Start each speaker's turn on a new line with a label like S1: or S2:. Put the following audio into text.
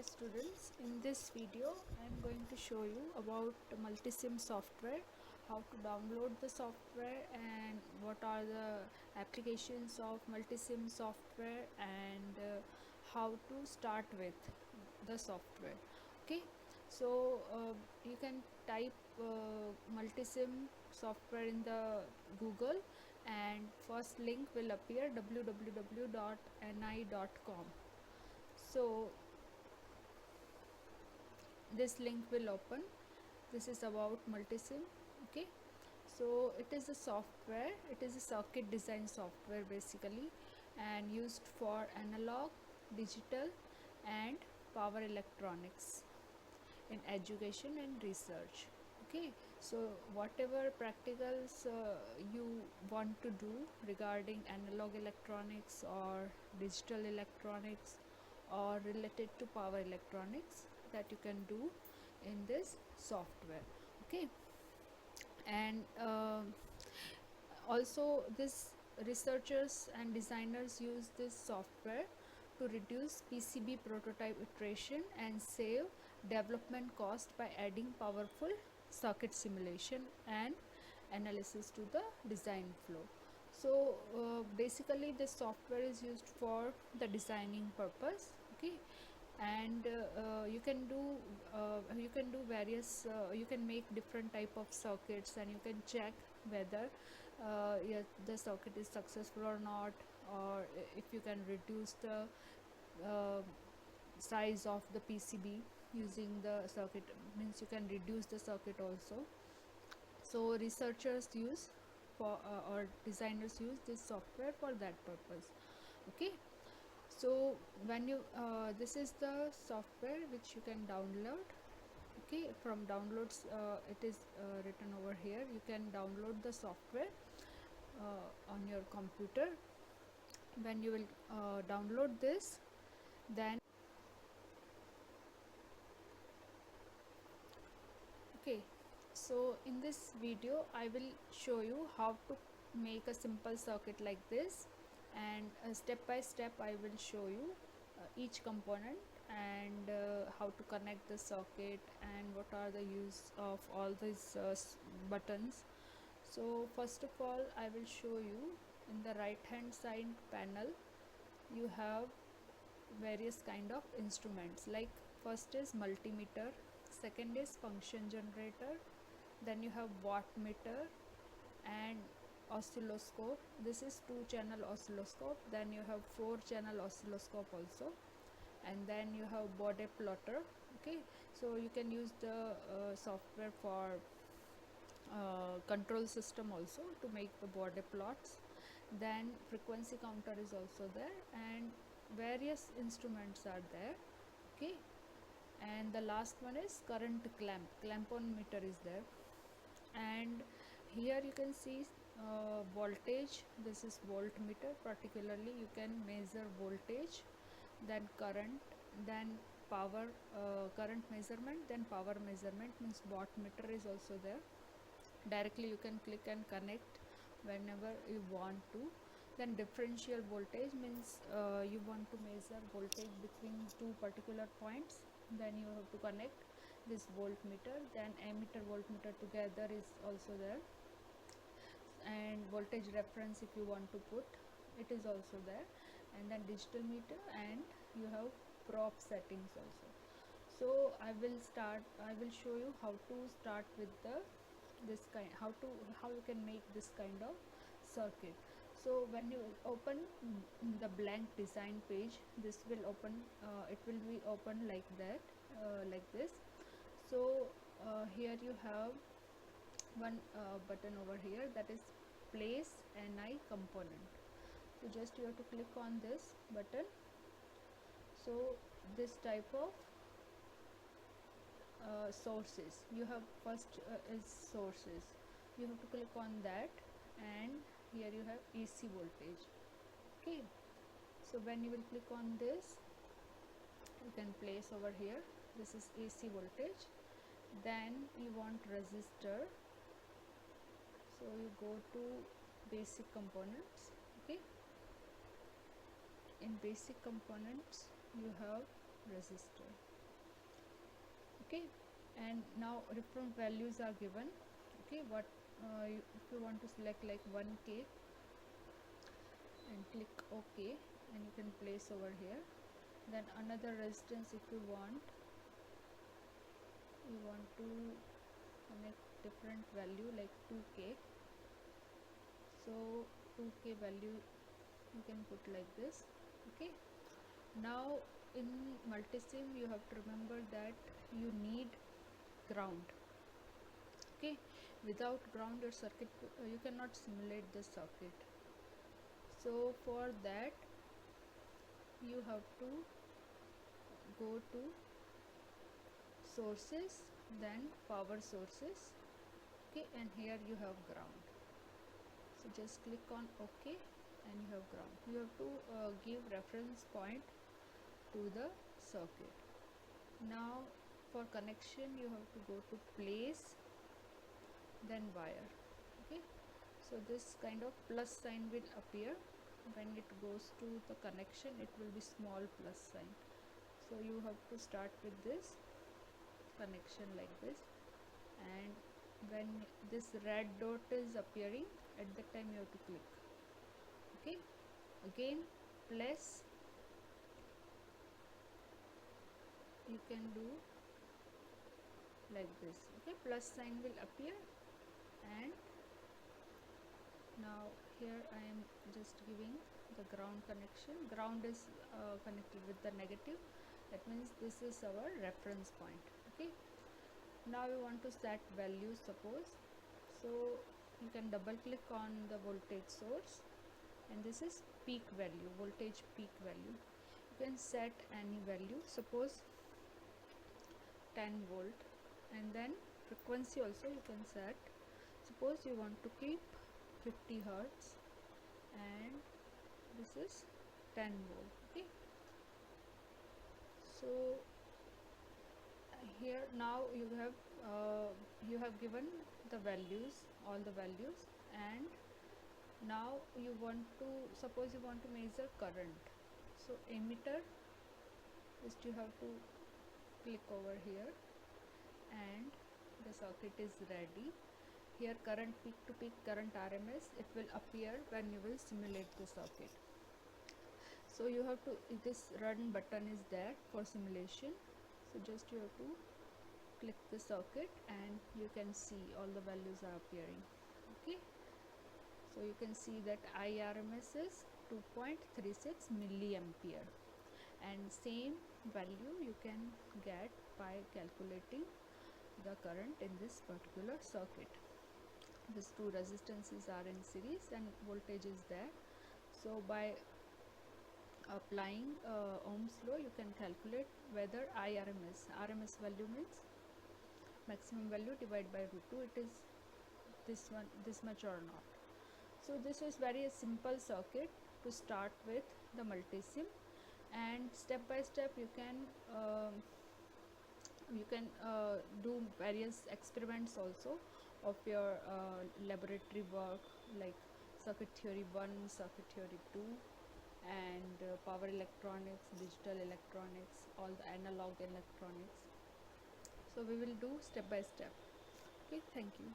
S1: students, in this video I am going to show you about Multisim software, how to download the software and what are the applications of Multisim software and how to start with the software. Okay, so you can type Multisim software in the Google and first link will appear www.ni.com. So this link will open. This is about Multisim. Okay, so it is a software, it is a circuit design software basically, and used for analog, digital and power electronics in education and research. Okay, so whatever practicals you want to do regarding analog electronics or digital electronics or related to power electronics, that you can do in this software. Okay, and also this researchers and designers use this software to reduce PCB prototype iteration and save development cost by adding powerful circuit simulation and analysis to the design flow. So basically this software is used for the designing purpose. Okay, and you can do various you can make different type of circuits, and you can check whether yeah, the circuit is successful or not, or if you can reduce the uh, size of the PCB using the circuit, means you can reduce the circuit also. So researchers use for or designers use this software for that purpose. Okay, so when you this is the software which you can download. Okay, from downloads it is written over here. You can download the software on your computer. When you will download this, then okay, so in this video I will show you how to make a simple circuit like this, and step by step I will show you each component and how to connect the circuit and what are the use of all these buttons. So first of all I will show you, in the right hand side panel you have various kind of instruments, like first is multimeter, second is function generator, then you have wattmeter and oscilloscope. This is 2-channel oscilloscope. Then you have 4-channel oscilloscope also, and then you have Bode plotter. Okay, so you can use the software for control system also to make the Bode plots. Then frequency counter is also there, and various instruments are there. Okay, and the last one is current clamp on meter is there. And here you can see voltage. This is voltmeter. Particularly you can measure voltage, then current, then power, current measurement, then power measurement, means wattmeter is also there. Directly you can click and connect whenever you want to. Then differential voltage means you want to measure voltage between two particular points, then you have to connect this voltmeter. Then ammeter voltmeter together is also there, and voltage reference if you want to put, it is also there. And then digital meter, and you have prop settings also. So I will show you how to start with the this kind, how you can make this kind of circuit. So when you open the blank design page, this will open, it will be open like that, like this. So here you have one button over here, that is place NI component. So just you have to click on this button. So this type of sources you have, first is sources, you have to click on that, and here you have AC voltage. Okay, so when you will click on this, you can place over here, this is AC voltage. Then you want resistor, so you go to basic components. Okay, in basic components you have resistor. Okay, and now different values are given. Okay, what if you want to select like 1k and click OK, and you can place over here. Then another resistance, if you want to connect different value like 2k, so 2k value you can put like this. Okay, now in multisim you have to remember that you need ground. Okay, without ground your circuit you cannot simulate the circuit. So for that you have to go to sources, then power sources. Okay, and here you have ground, so just click on OK and you have ground. You have to give reference point to the circuit. Now for connection you have to go to place, then wire. Okay, so this kind of plus sign will appear. When it goes to the connection it will be small plus sign, so you have to start with this connection like this, and when this red dot is appearing, at that time you have to click. Okay, again plus, you can do like this. Okay, plus sign will appear, and now here I am just giving the ground connection. Ground is connected with the negative, that means this is our reference point. Okay, now we want to set values, suppose, so you can double click on the voltage source, and this is peak value, voltage peak value. You can set any value, suppose 10 volt, and then frequency also you can set. Suppose you want to keep 50 hertz, and this is 10 volt. Okay, so here now you have given the values, all the values, and now you want to, suppose you want to measure current, so emitter, just you have to click over here, and the circuit is ready. Here current, peak to peak current RMS, it will appear when you will simulate the circuit. So you have to, this run button is there for simulation, so just you have to click the circuit and you can see all the values are appearing. Okay, so you can see that IRMS is 2.36 milliampere, and same value you can get by calculating the current in this particular circuit. These two resistances are in series and voltage is there, so by applying Ohm's law you can calculate whether RMS value means maximum value divided by root 2, it is this much or not. So this is very simple circuit to start with the multisim, and step by step you can do various experiments also of your laboratory work, like circuit theory 1, circuit theory 2, and power electronics, digital electronics, all the analog electronics. So we will do step by step. Okay, thank you.